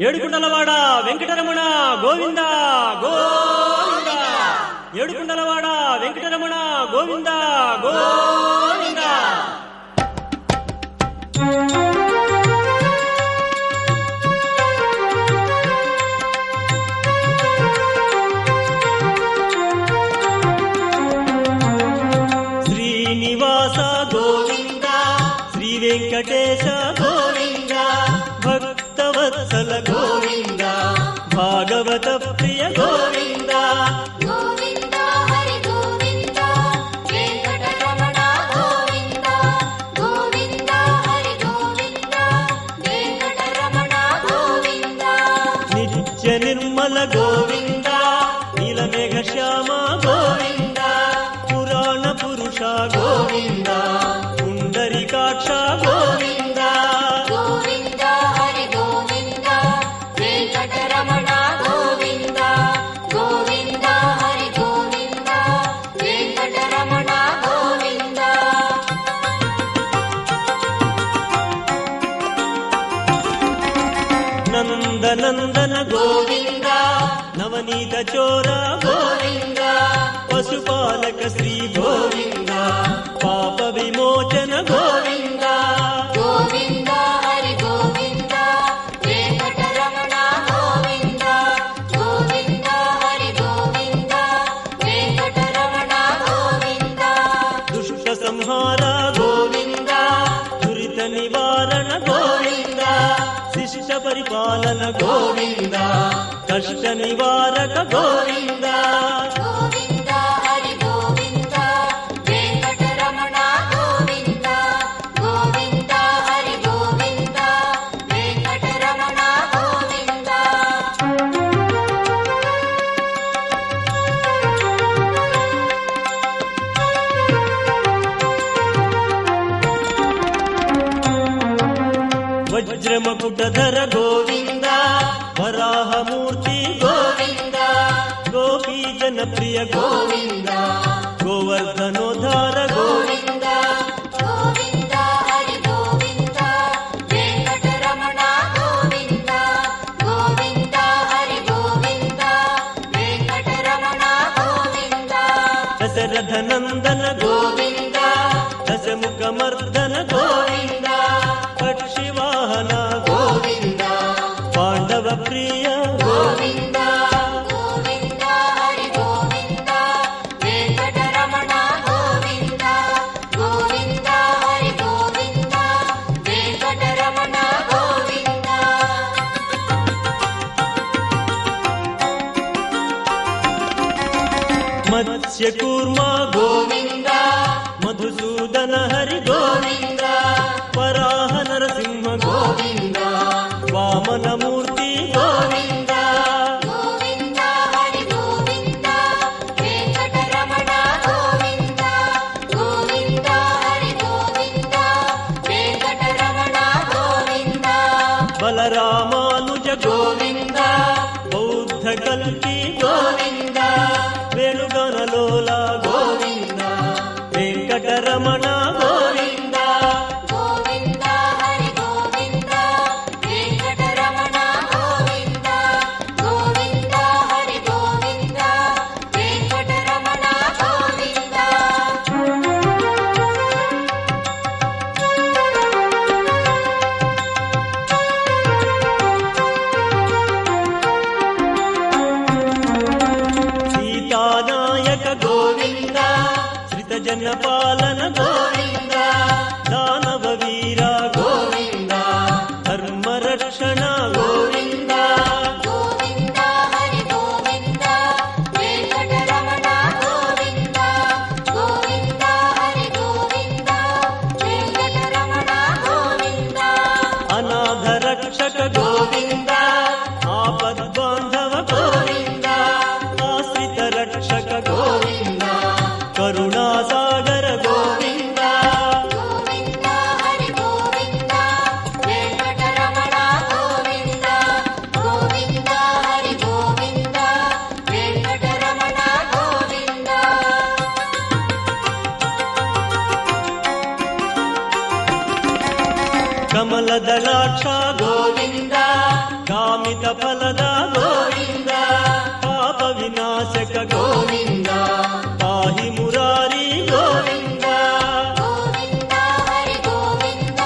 ఏడుకుండలవాడ వెంకటరమణ గోవింద గోవింద. ఏడుకుండలవాడ వెంకటరమణ గోవింద గోవింద. శ్రీనివాస గోవింద, శ్రీ వెంకటేశ గోవింద, భక్తవత్సల గోవింద, భాగవత ప్రియ గోవింద. గోవింద హరి గోవింద, వెంకటరమణ గోవింద. గోవింద హరి గోవింద, వెంకటరమణ గోవింద. నిత్య నిర్మల గోవింద, నీలమేఘ శ్యామ గోవింద, పురాణ పురుష గోవింద, పుండరీకాక్ష గోవింద. గోవింద హరి గోవింద, వెంకటరమణ గోవింద. గోవింద హరి గోవింద, వెంకటరమణ గోవింద. నందనందన గోవింద, నవనీత చోర గోవింద, పశుపాలక శ్రీ గోవింద, పాప విమోచన గోవింద. గోవింద హరి గోవింద, వెంకటరమణ గోవింద. గోవింద హరి గోవింద, వెంకటరమణ గోవింద. దుష్ట సంహార గోవింద, దురిత నివారణ గోవింద, శిష్ట పరిపాలన గోవింద, కష్ట నివారక గోవింద. గోవింద హరి గోవింద, వెంకటరమణ గోవింద. గోవింద హరి గోవింద, వెంకటరమణ గోవింద. వజ్రమకుటధర గోవింద, వరాహమూర్తి గోవింద, గోపీ జనప్రియ గోవింద, గోవర్ధనోద్ధార గోవింద. గోవింద హరి గోవింద, వెంకటరమణ గోవింద. గోవింద హరి గోవింద, వెంకటరమణ గోవింద. దశరథ నందన గోవింద, దశముఖ మర్దన గోవింద, పక్షివాహన గోవింద, పాండవ ప్రియ గోవింద. గోవింద హరి గోవింద, వెంకటరమణ గోవింద. గోవింద హరి గోవింద, వెంకటరమణ గోవింద. మత్స్యకూర్మ గోవింద, మధుసూదన హరి గోవింద, వరాహ నరసింహ గోవింద, వామనమూర్తి గోవింద. గోవింద హరి గోవింద, వెంకటరమణ గోవింద. గోవింద హరి గోవింద, వెంకటరమణ గోవింద. బలరామానుజ గోవింద, బౌద్ధ కల్కి గోవింద, వేణుగణలోల గోవింద, వెంకటరమణ గోవింద. గోవింద హరి గోవింద, వెంకటరమణ గోవింద. గోవింద హరి గోవింద, వెంకటరమణ గోవింద. సీతానాయక గోవింద, శ్రితజన పాలన గోవింద, దానవ వీర గోవింద, ధర్మరక్షణ గోవింద. గోవింద హరి గోవింద, వెంకటరమణ గోవింద. గోవింద హరి గోవింద, వెంకటరమణ గోవింద. అనాథ రక్షక గోవింద, ఆపద్బాంధవ గోవింద, ఆశ్రిత రక్షక గోవింద, కరుణాసాగర గోవింద. గోవింద హరి గోవింద, వెంకటరమణ గోవింద. ಕಾಮಿತ ಫಲದ ಗೋವಿಂದ ಪಾಪ ವಿನಾಶಕ ಗೋವಿಂದ ಪಾಹಿ ಮುರಾರಿ ಗೋವಿಂದ ಗೋವಿಂದ ಹರಿ ಗೋವಿಂದ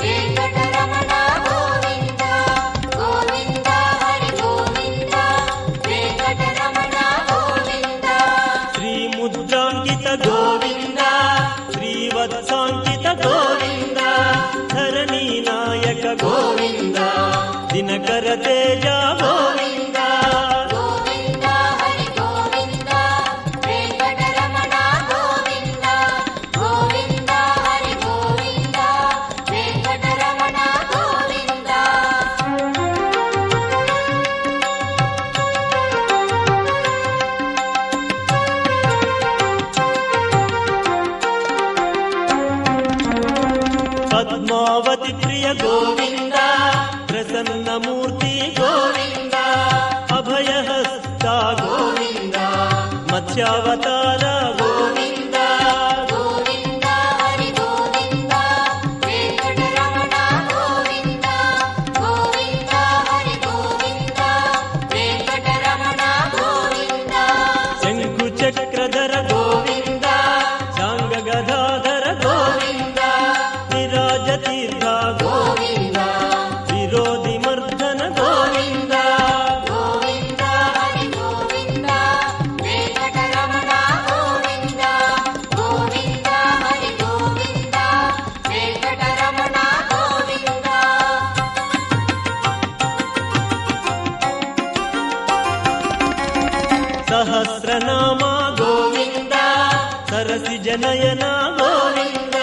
ವೆಂಕಟರಮಣ ಗೋವಿಂದ ಗೋವಿಂದ ಹರಿ ಗೋವಿಂದ ವೆಂಕಟರಮಣ ಗೋವಿಂದ ಶ್ರೀ ಮುದ್ರಾಂಕಿತ ಗೋವಿಂದ ಶ್ರೀವತ್ಸಾಂಕಿತ ಗೋವಿಂದ ಧರಣಿ ನಾಯಕ ಗೋವಿಂದ ದಿನಕರ ತೇಜ ಗೋವಿಂದ ಗೋವಿಂದ ಹರಿ ಗೋವಿಂದ ವೆಂಕಟರಮಣ ಗೋವಿಂದ ಗೋವಿಂದ ಹರಿ ಗೋವಿಂದ ವೆಂಕಟರಮಣ ಗೋವಿಂದ ಪದ್ಮಾವತಿ ಪ್ರಿಯ ಗೋವಿಂದ ಪ್ರಸನ್ನ ಮೂರ್ತಿ ಗೋವಿಂದ ಅಭಯಹಸ್ತ ಗೋವಿಂದ ಮತ್ಸ್ಯಾವತಾರ ಗೋವಿಂದ ಗೋವಿಂದ ಹರಿ ಗೋವಿಂದ ವೆಂಕಟರಮಣ ಗೋವಿಂದ ಗೋವಿಂದ ಹರಿ ಗೋವಿಂದ ವೆಂಕಟರಮಣ ಗೋವಿಂದ ಶಂಕು ಚಕ್ರಧರ ಗೋವಿಂದ ಶಾಂಗ ಗದಾಧರ ಗೋವಿಂದ ವಿರಾಜ ತೀರ್ಥ ಗೋವಿಂದ ವಿರೋಧಿ ಮರ್ದನ ಗೋವಿಂದ ಗೋವಿಂದ ಹರಿ ಗೋವಿಂದ ವೆಂಕಟರಮಣ ಗೋವಿಂದ ಗೋವಿಂದ ಹರಿ ಗೋವಿಂದ ವೆಂಕಟರಮಣ ಗೋವಿಂದ ಸಹಸ್ರನಾಮ ಗೋವಿಂದ ಸರಸಿ ಜನಯನ ಗೋವಿಂದ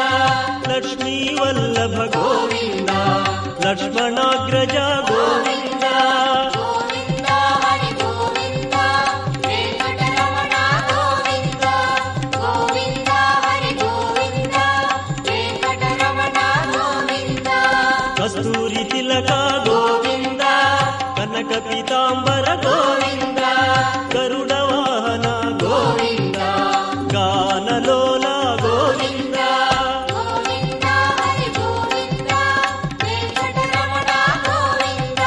ಲಕ್ಷ್ಮೀ ವಲ್ಲಭ ಗೋವಿಂದ ಲಕ್ಷ್ಮಣಾಗ್ರಜ ಗೋವಿಂದ ಗೋವಿಂದ ಹರಿ ಗೋವಿಂದ ವೆಂಕಟರಮಣ ಗೋವಿಂದ ಗೋವಿಂದ ಹರಿ ಗೋವಿಂದ ವೆಂಕಟರಮಣ ಗೋವಿಂದ ಕಸ್ತೂರಿ ತಿಲಕ ಗೋವಿಂದ ಕನಕ ಪೀತಾಂಬರ ಗೋವಿಂದ ಗರುಡ ವಾಹನ ಗೋವಿಂದ ಗಾನಲೋಲ ಗೋವಿಂದ ಗೋವಿಂದ ಹರಿ ಗೋವಿಂದ ವೆಂಕಟರಮಣ ಗೋವಿಂದ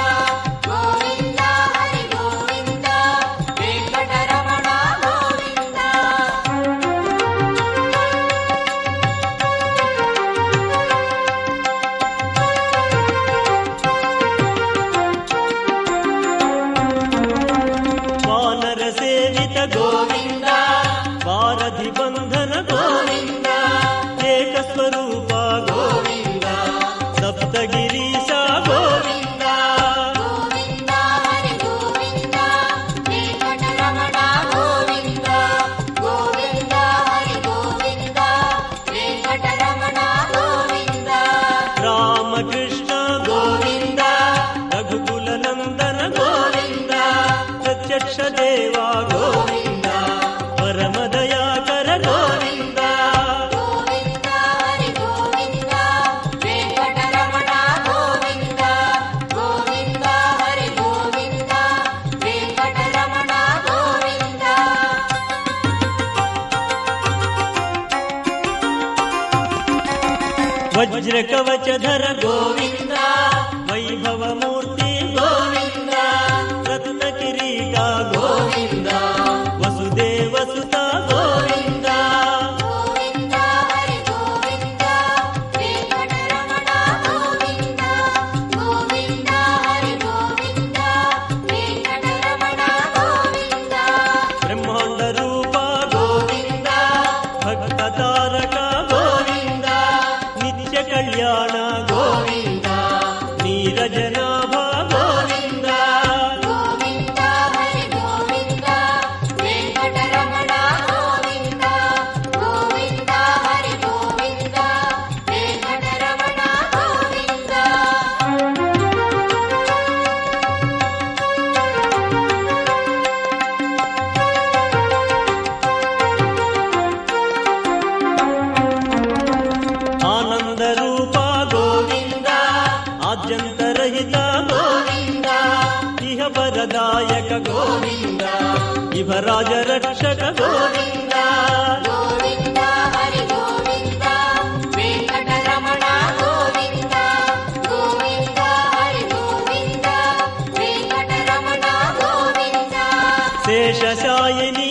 ಗೋವಿಂದ ಹರಿ ಗೋವಿಂದ ವೆಂಕಟರಮಣ ಗೋವಿಂದ ವಾನರ ಸೇವಿತ ಗೋವಿಂದ ವಾರಧಿ ಬಂಧನ ಗೋವಿಂದ ಏಕ ಸ್ವರೂಪ ಗೋವಿಂದ ಸಪ್ತಗಿರೀಶ ಗೋವಿಂದ ಗೋವಿಂದ ಹರಿ ಗೋವಿಂದ ವೆಂಕಟರಮಣ ಗೋವಿಂದ ಗೋವಿಂದ ಹರಿ ಗೋವಿಂದ ವೆಂಕಟರಮಣ ಗೋವಿಂದ ರಾಮಕೃಷ್ಣ ಗೋವಿಂದ ರಘುಕುಲ ನಂದನ ಗೋವಿಂದ ಪ್ರತ್ಯಕ್ಷ ದೇವ ಗೋವಿಂದ ಪರಮ ದಯಾಕರ ಗೋವಿಂದ ಗೋವಿಂದ ಹರಿ ಗೋವಿಂದ ವೆಂಕಟರಮಣ ಗೋವಿಂದ ಗೋವಿಂದ ಹರಿ ಗೋವಿಂದ ವೆಂಕಟರಮಣ ಗೋವಿಂದ ವಜ್ರ ಕವಚಧರ ಗೋವಿಂದ ವೈಭವ ಮೂರ್ತಿ ಗೋವಿಂದ ರತ್ನ ಕಿರೀಟ ಗೋವಿಂದ ವಸುದೇವ ಸುತ ಗೋವಿಂದ ಗೋವಿಂದ ಹರಿ ಗೋವಿಂದ ವೆಂಕಟರಮಣ ಗೋವಿಂದ ಗೋವಿಂದ ಹರಿ ಗೋವಿಂದ ವೆಂಕಟರಮಣ ಗೋವಿಂದ ಬ್ರಹ್ಮಾಂಡ ರೂಪ ಗೋವಿಂದ ಭಕ್ತ ತಾರಕ ಗೋವಿಂದ ನಿತ್ಯ ಕಲ್ಯಾಣ ಗೋವಿಂದ ನೀರಜನಾಭ ಗೋವಿಂದ ಗೋವಿಂದ ಹರಿ ಗೋವಿಂದ ವೆಂಕಟರಮಣ ಗೋವಿಂದ ಗೋವಿಂದ ಹರಿ ಗೋವಿಂದ ವೆಂಕಟರಮಣ ಗೋವಿಂದ ಆನಂದ ರೂಪ ಗೋವಿಂದ ಆದ್ಯಂತರಹಿತ ಗೋವಿಂದ ಇಹ ವರದಾಯಕ ಗೋವಿಂದ ಇಹರಾಜ ರಕ್ಷಕ ಗೋವಿಂದ ಗೋವಿಂದ ಹರಿ ಗೋವಿಂದ ವೆಂಕಟರಮಣ ಗೋವಿಂದ ಗೋವಿಂದ ಹರಿ ಗೋವಿಂದ ವೆಂಕಟರಮಣ శేషశాయిని